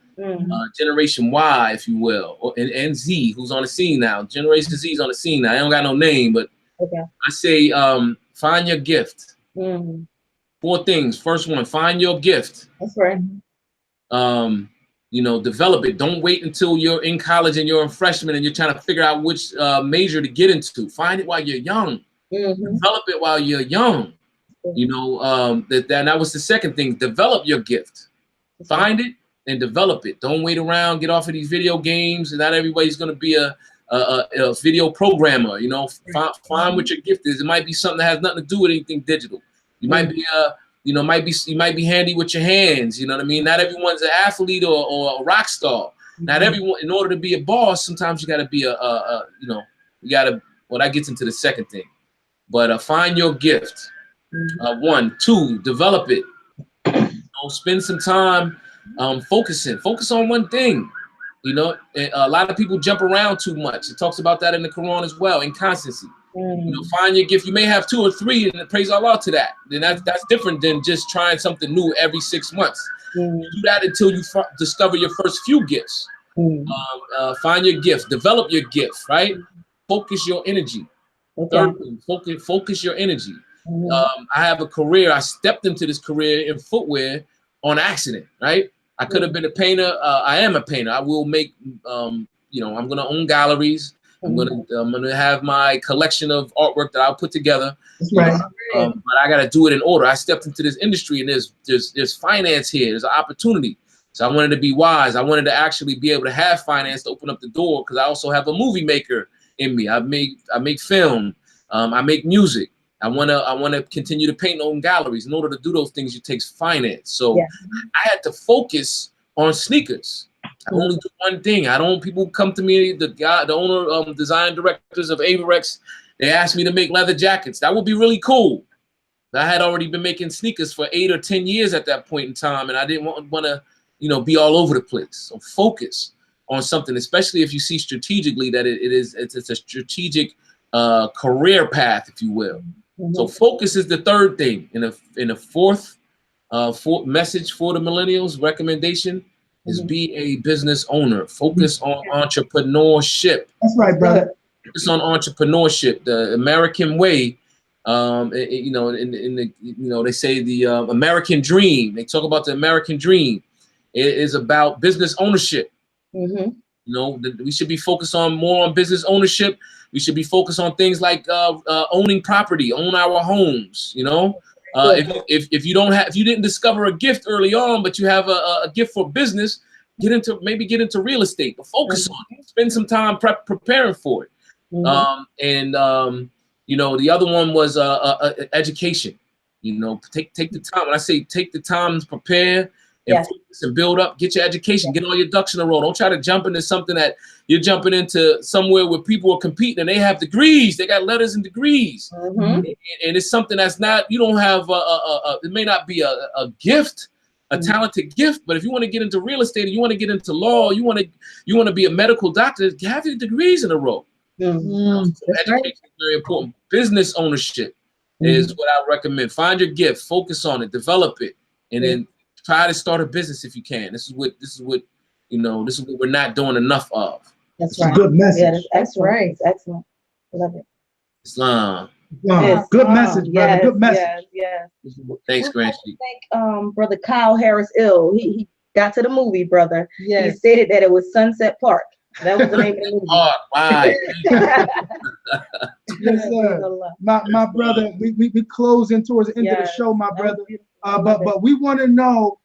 Generation Y, if you will, and Z, who's on the scene now. Generation Z is on the scene now. I don't got no name, but I say find your gift. 4 things. First one, find your gift. That's right. Develop it. Don't wait until you're in college and you're a freshman and you're trying to figure out which major to get into. Find it while you're young. Develop it while you're young. That was the second thing. Develop your gift. Find it and develop it. Don't wait around. Get off of these video games. And not everybody's going to be a video programmer. Find what your gift is. It might be something that has nothing to do with anything digital. You might be you might be handy with your hands. You know what I mean? Not everyone's an athlete or a rock star. Not everyone. In order to be a boss, sometimes you got to be well, that gets into the second thing. But find your gift. 1, 2, develop it. Spend some time focusing. Focus on one thing. A lot of people jump around too much. It talks about that in the Quran as well. Inconstancy. Find your gift. You may have 2 or 3, and praise Allah to that. Then that's different than just trying something new every 6 months. You do that until you discover your first few gifts. Find your gift. Develop your gift. Right. Focus your energy. Third thing, focus your energy. I have a career. I stepped into this career in footwear on accident. Right. I could have been a painter. I am a painter. I will make. I'm going to own galleries. I'm gonna have my collection of artwork that I'll put together. Right. But I gotta do it in order. I stepped into this industry and there's finance here. There's an opportunity. So I wanted to be wise. I wanted to actually be able to have finance to open up the door, because I also have a movie maker in me. I make film. I make music. I wanna continue to paint own galleries. In order to do those things, it takes finance. So I had to focus on sneakers. I only do one thing. I don't. People come to me, the owner, design directors of Averex. They asked me to make leather jackets. That would be really cool. I had already been making sneakers for 8 or 10 years at that point in time, and I didn't want to, be all over the place. So focus on something, especially if you see strategically that it's a strategic career path, if you will. So focus is the third thing. In a fourth message for the millennials recommendation is be a business owner. Focus on entrepreneurship. That's right, brother. Focus on entrepreneurship, the American way. They say the American dream. They talk about the American dream. It is about business ownership. We should be focused more on business ownership. We should be focused on things like owning property, own our homes. If you didn't discover a gift early on, but you have a gift for business, get into real estate, but focus on it. Spend some time preparing for it. The other one was education. Take the time. When I say take the time to prepare and focus and build up, get your education, get all your ducks in a row. Don't try to jump into something that you're jumping into somewhere where people are competing and they have degrees. They got letters and degrees. And it's something that's not, you don't have, it may not be a gift, a talented gift, but if you want to get into real estate, or you want to get into law, you want to be a medical doctor, have your degrees in a row. Education is very important. Business ownership is what I recommend. Find your gift, focus on it, develop it, and then try to start a business if you can. This is what we're not doing enough of. That's right. Good message. Yeah, that's right. Excellent. Love it. Islam. Yes. Good message, brother. Yes, good message. Yes. Thanks, Grand Chief. Thank Brother Kyle Harris-El. He got to the movie, brother. Yes. He stated that it was Sunset Park. That was the name of the movie. Oh, right. Yes, sir. My brother, we closing towards the end of the show, my brother. But we want to know,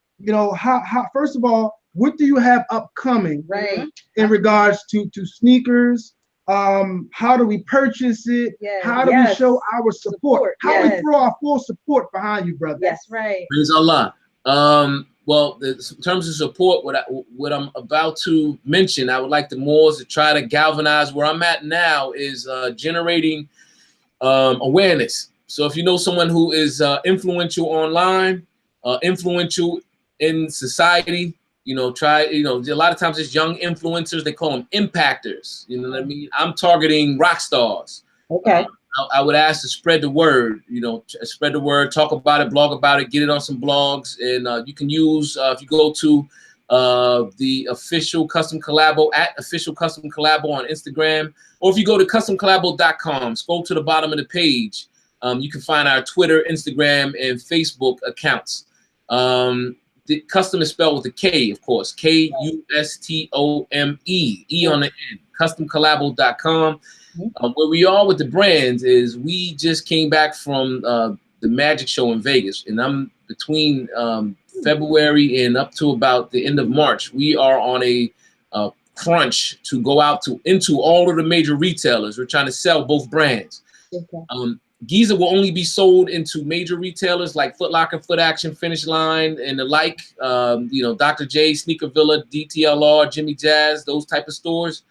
how first of all, what do you have upcoming in regards to sneakers? How do we purchase it? How do we show our support? How do we throw our full support behind you, brother? That's right. Praise Allah. Well, in terms of support, what I'm about to mention, I would like the Moors to try to galvanize. Where I'm at now is generating awareness. So if you know someone who is influential online, influential in society, try, a lot of times it's young influencers, they call them impactors. You know what I mean? I'm targeting rock stars. Okay. I would ask to spread the word, spread the word, talk about it, blog about it, get it on some blogs. And you can use, if you go to the official custom collabo @ official custom collabo on Instagram, or if you go to customcollabo.com, scroll to the bottom of the page, you can find our Twitter, Instagram, and Facebook accounts. The custom is spelled with a K, of course, Kustome, E on the end, customcollabo.com. Where we are with the brands is we just came back from the Magic Show in Vegas, and I'm between February and up to about the end of March. We are on a crunch to go out into all of the major retailers. We're trying to sell both brands. Giza will only be sold into major retailers like Foot Locker, Foot Action, Finish Line, and the like. Dr. J, Sneaker Villa, DTLR, Jimmy Jazz, those type of stores.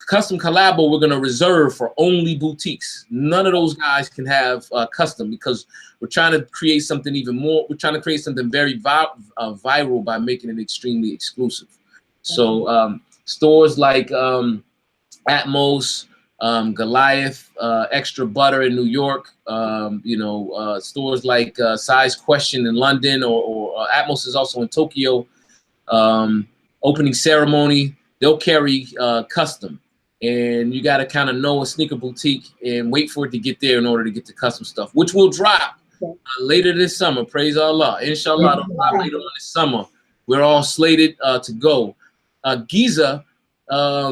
Custom Collabo, we're going to reserve for only boutiques. None of those guys can have custom because we're trying to create something even more. We're trying to create something very viral by making it extremely exclusive. So stores like Atmos, Goliath, Extra Butter in New York, stores like Size Question in London, or Atmos is also in Tokyo. Opening Ceremony, they'll carry custom. And you got to kind of know a sneaker boutique and wait for it to get there in order to get the custom stuff, which will drop later this summer. Praise Allah. Inshallah, it'll drop later on this summer. We're all slated to go. Giza,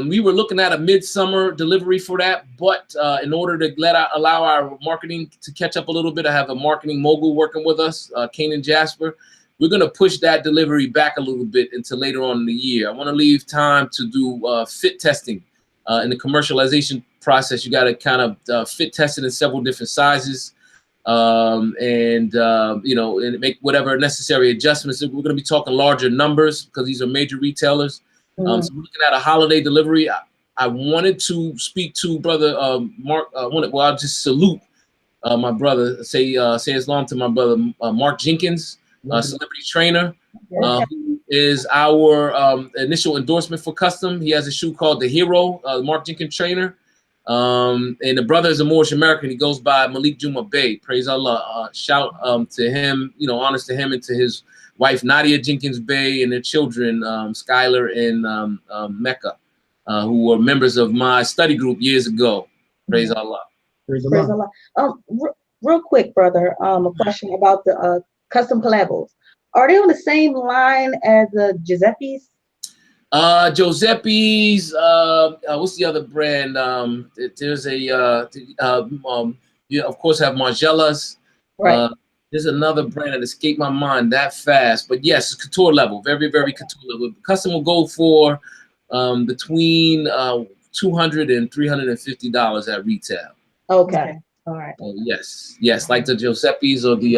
we were looking at a midsummer delivery for that, but in order to allow our marketing to catch up a little bit, I have a marketing mogul working with us, Kanan Jasper. We're going to push that delivery back a little bit until later on in the year. I want to leave time to do fit testing and the commercialization process. You got to kind of fit test it in several different sizes, and make whatever necessary adjustments. We're going to be talking larger numbers because these are major retailers. So we're looking at a holiday delivery. I wanted to speak to Brother Mark. I'll just salute my brother. Say Islam to my brother Mark Jenkins, celebrity trainer, who is our initial endorsement for custom. He has a shoe called the Hero, Mark Jenkins trainer. And the brother is a Moorish American. He goes by Malik Juma Bey. Praise Allah. Shout to him, honors to him and to his wife Nadia Jenkins Bey and their children, Skylar and Mecca, who were members of my study group years ago. Praise Allah. Praise Allah. Real quick, brother, a question about the custom collabos. Are they on the same line as the Giuseppe's? Giuseppe's, what's the other brand? There's you of course have Margiela's. Right. There's another brand that escaped my mind that fast, but yes, it's couture level, very, very couture level. Custom will go for between $200 and $350 at retail. Okay. All right. Yes, like the Giuseppe's or the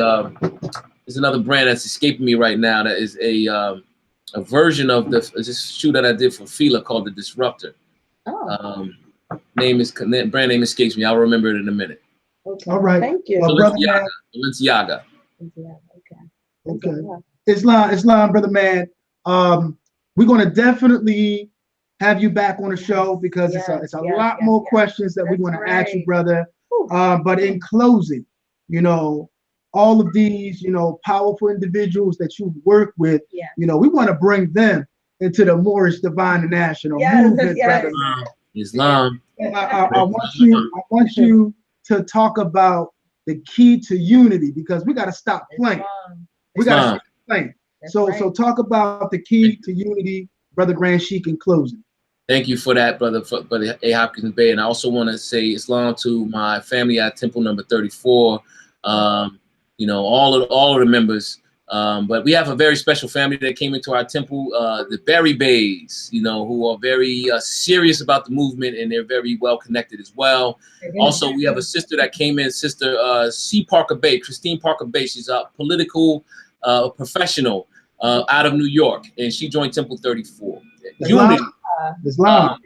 there's another brand that's escaping me right now that is a version of this shoe that I did for Fila called the Disruptor. Oh. Brand name escapes me. I'll remember it in a minute. Okay. All right. Thank you. Balenciaga. Okay. Islam, brother man. We're going to definitely have you back on the show because it's a lot more questions that we want to ask you, brother. But in closing, all of these, powerful individuals that you've worked with, we want to bring them into the Moorish Divine and National movement, brother. Islam. I want you to talk about the key to unity because we got to stop playing. We got to stop playing. So talk about the key to unity, Brother Grand Sheik, in closing. Thank you for that, brother A. Hopkins Bey. And I also want to say Islam to my family at Temple number 34. All of the members. But we have a very special family that came into our temple, the Berry Bays, who are very serious about the movement, and they're very well connected as well. Also, we have a sister that came in, Sister C. Parker Bey, Christine Parker Bey. She's a political professional out of New York, and she joined Temple 34. Unity. Islam.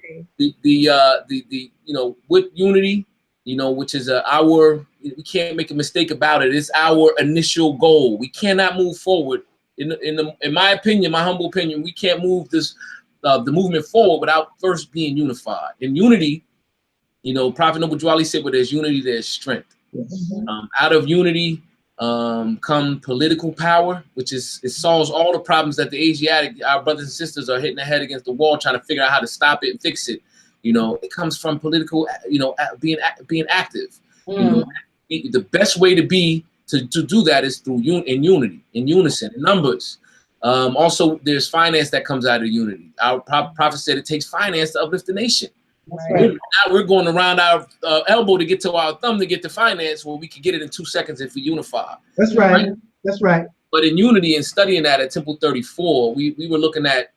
With unity, which is we can't make a mistake about it. It's our initial goal. We cannot move forward. In my opinion, my humble opinion, we can't move the movement forward without first being unified. In unity, Prophet Noble Dwali said, where there's unity, there's strength. Out of unity come political power, which it solves all the problems that the Asiatic, our brothers and sisters, are hitting their head against the wall trying to figure out how to stop it and fix it. It comes from political, being active. The best way to do that is through unity, in unison, in numbers. Also, there's finance that comes out of unity. Our prophet said it takes finance to uplift the nation. Right. Now we're going around our elbow to get to our thumb to get the finance. Well, we could get it in 2 seconds if we unify. That's right. That's right. But in unity and studying that at Temple 34, we were looking at,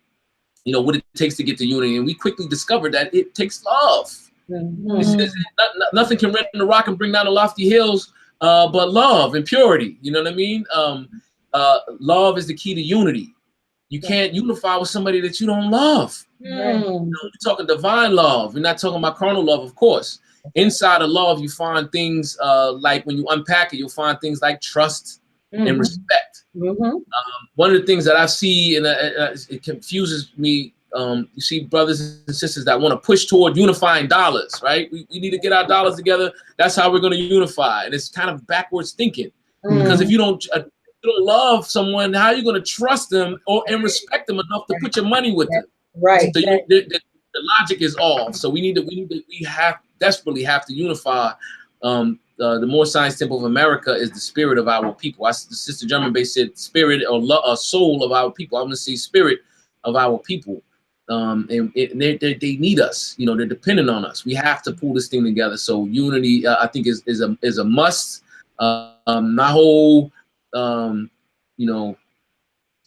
what it takes to get to unity, and we quickly discovered that it takes love. Nothing can rend the rock and bring down the lofty hills, but love and purity. You know what I mean? Love is the key to unity. You can't unify with somebody that you don't love. We're talking divine love. We're not talking about carnal love, of course. Inside of love, you find things like when you unpack it, you'll find things like trust and respect. One of the things that I see, and it confuses me, you see brothers and sisters that want to push toward unifying dollars, right? We need to get our dollars together. That's how we're going to unify. And it's kind of backwards thinking. Because if you don't love someone, how are you going to trust them and respect them enough to put your money with them? Right. So the logic is off. So we desperately have to unify. The Moorish Science Temple of America is the spirit of our people. The Sister German Bay said spirit or soul of our people. I'm going to say spirit of our people. And they need us. They're dependent on us. We have to pull this thing together. So unity, I think, is a must. My whole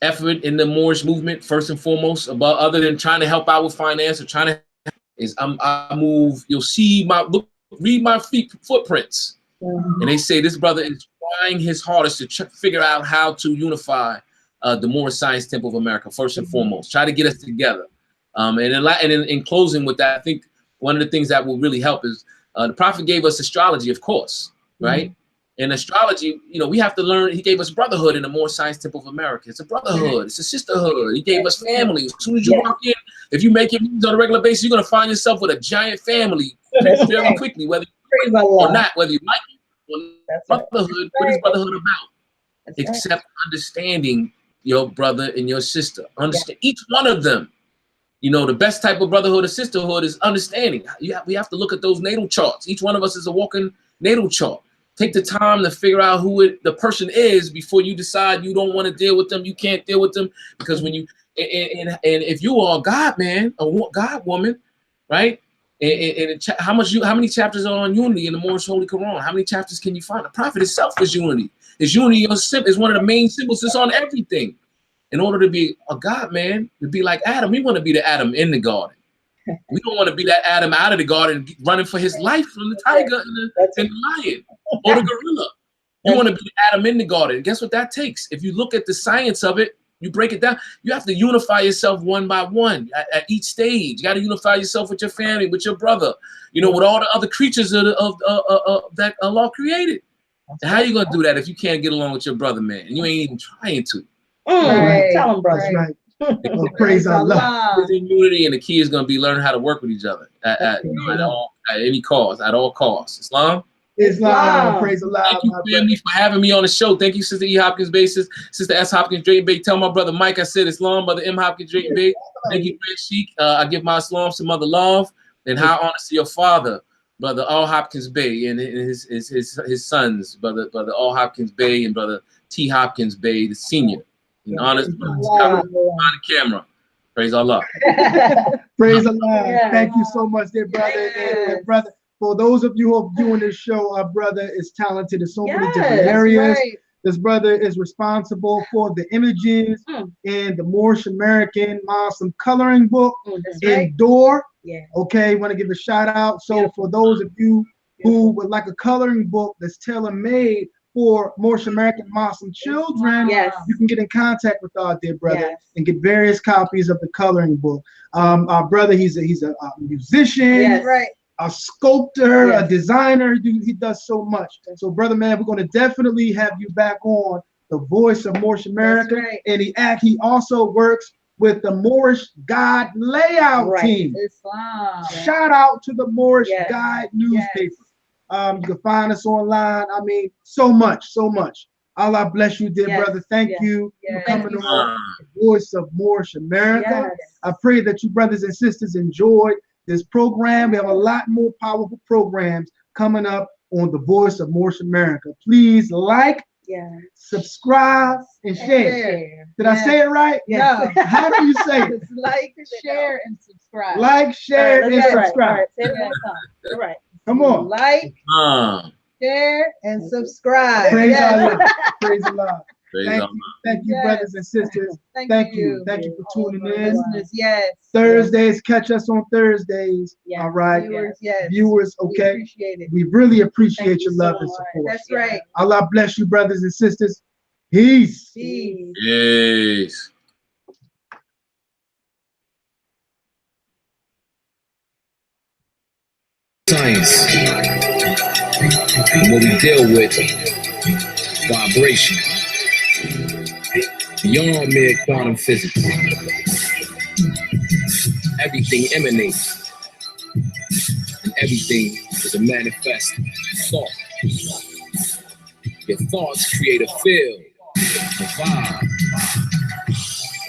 effort in the Moorish movement, first and foremost, other than trying to help out with finance or trying to is I move. You'll see read my footprints, and they say this brother is trying his hardest to figure out how to unify the Moorish Science Temple of America first and foremost. Try to get us together. And in closing with that, I think one of the things that will really help is the Prophet gave us astrology, of course, right? And astrology, you know, we have to learn. He gave us brotherhood in the Moorish Science Temple of America. It's a brotherhood. It's a sisterhood. He gave us family. As soon as you walk in, if you make it on a regular basis, you're going to find yourself with a giant family very quickly, whether you like it or not, whether you like it or not. Brotherhood, what is brotherhood about? Except understanding your brother and your sister. Understand each one of them. You know, the best type of brotherhood or sisterhood is understanding. We have to look at those natal charts. Each one of us is a walking natal chart. Take the time to figure out who the person is before you decide you don't want to deal with them. You can't deal with them because when you and if you are a God man, a God woman, right? And how many chapters are on unity in the Moorish Holy Quran? How many chapters can you find? The Prophet itself is unity. Is unity is one of the main symbols that's on everything. In order to be a God man, to be like Adam, we want to be the Adam in the garden. We don't want to be that Adam out of the garden running for his life from the tiger and the lion or the gorilla. You want to be the Adam in the garden. Guess what that takes? If you look at the science of it, you break it down, you have to unify yourself one by one at each stage. You got to unify yourself with your family, with your brother, you know, with all the other creatures that Allah created. And how are you going to do that if you can't get along with your brother, man? And you ain't even trying to. Tell him, brother. Right. Praise Allah. It's in unity, and the key is going to be learning how to work with each other at any cost, at all costs. Islam. Praise Allah. Thank you, family, for having me on the show. Thank you, Sister E. Hopkins Bay, Sister S. Hopkins Drayton Bay. Tell my brother Mike I said Islam, Brother M. Hopkins Drayton Bay. Thank you, Red Sheik. I give my Islam to Mother Love, and high honor to your father, Brother Al Hopkins Bay, and his sons, Brother Al Hopkins Bay and Brother T. Hopkins Bay, the senior. In honest, on the camera. Praise Allah. Praise Allah. Thank you so much, dear brother. And brother, for those of you who are viewing this show, our brother is talented in so many different areas. This brother is responsible for the images in the Moorish American Muslim coloring book indoor. Okay, want to give a shout out. So for those of you who would like a coloring book that's tailor-made for Moorish American Muslim children, you can get in contact with our dear brother and get various copies of the coloring book. Our brother, he's a musician, a sculptor, a designer. He does so much. So, brother, man, we're going to definitely have you back on the Voice of Moorish America. And he also works with the Moorish Guide layout team. Islam. Shout out to the Moorish Guide newspaper. You can find us online. I mean, so much. Allah bless you, dear brother. Thank you for coming on the Voice of Moorish America. I pray that you brothers and sisters enjoyed this program. We have a lot more powerful programs coming up on the Voice of Moorish America. Please like, subscribe, and share. Did I say it right? No. How do you say it? Like, share, and subscribe. Like, share, and subscribe. All right. Come on. Like, share, and subscribe. Praise Allah. Praise Allah. Thank you, Yes. brothers and sisters. Thank you for tuning in. Listeners, yes. Thursdays, catch us on Thursdays. Yeah. All right. Viewers, yes. Viewers, okay. We appreciate it. We really appreciate Thank your you love so and much. support. That's right. Allah bless you, brothers and sisters. Peace. Peace. Yes. Science. And what we deal with, vibration. Beyond mere quantum physics. Everything emanates. And everything is a manifest thought. Your thoughts create a field, a vibe.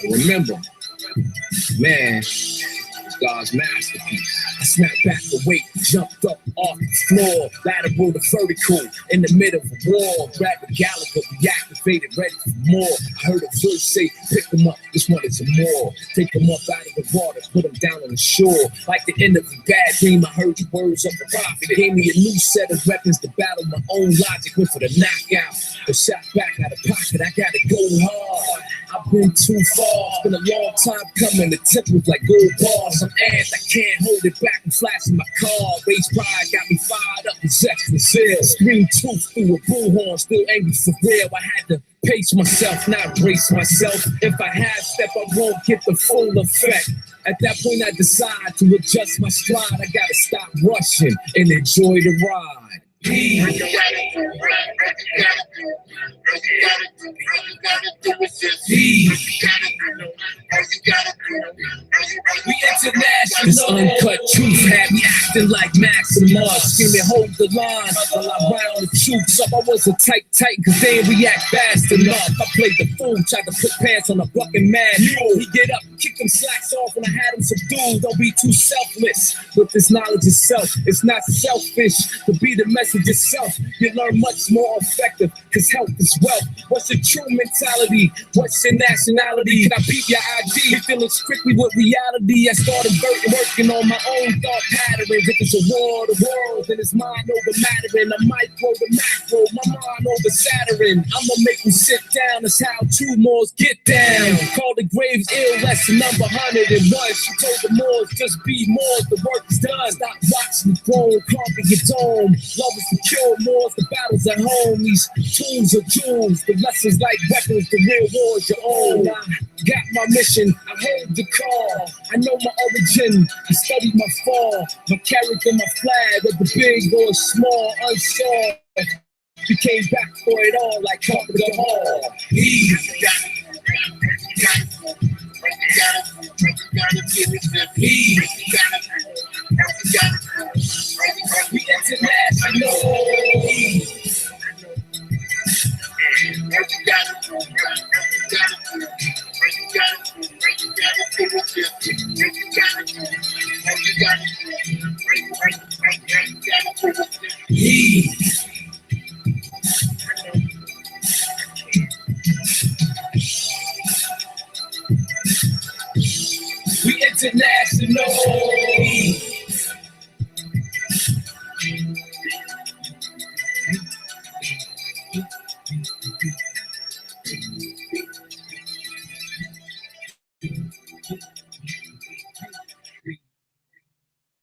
And remember, man is God's masterpiece. I snapped back the weight, jumped up off the floor, lateral to vertical, in the middle of a war. Grabbed the Gallagher, reactivated, ready for more. I heard a voice say, pick them up, this one is more. Take them up out of the water, put them down on the shore. Like the end of a bad dream, I heard the words of the prophet. It gave me a new set of weapons to battle my own logic. Went for the knockout, but shot back out of pocket, I gotta go hard. I've been too far, it's been a long time coming. The temples like gold bars. I'm amped, I can't hold it back and flashing my car. Race pride got me fired up and zest and zeal. Scream truth through a bullhorn, still angry for real. I had to pace myself, not brace myself. If I half step, I won't get the full effect. At that point, I decide to adjust my stride. I gotta stop rushing and enjoy the ride. We international. This uncut truth had me acting like Maximus, screaming hold the line while I round the troops up. I was a tight cause they didn't react fast enough. I played the fool, tried to put pants on a bucking man. He get up, kick them slacks off when I had him subdued. Don't be too selfless with this knowledge itself. It's not selfish to be the message itself. You learn much more effective because health is wealth. What's your true mentality? What's your nationality? Can I peep your ID? You feeling strictly with reality? I started working on my own thought patterns. If it's a war of the world, then it's mind over mattering. A micro to macro, my mind over Saturn. I'ma make them sit down. That's how two Moors get down. Call the graves ill, lesson number 101. She told the Moors, just be Moors, the work is done. Stop watching the throne, conquer your dome. Love is to kill Moors, the battles at home. These tools are tools, the lessons like weapons, the real war is your own. I got my mission, I hold the call. I know my origin, I studied my fall. My character, my flag, whether big or small, unsolved. Became back for it all like Carpenter Hall. We international. We international.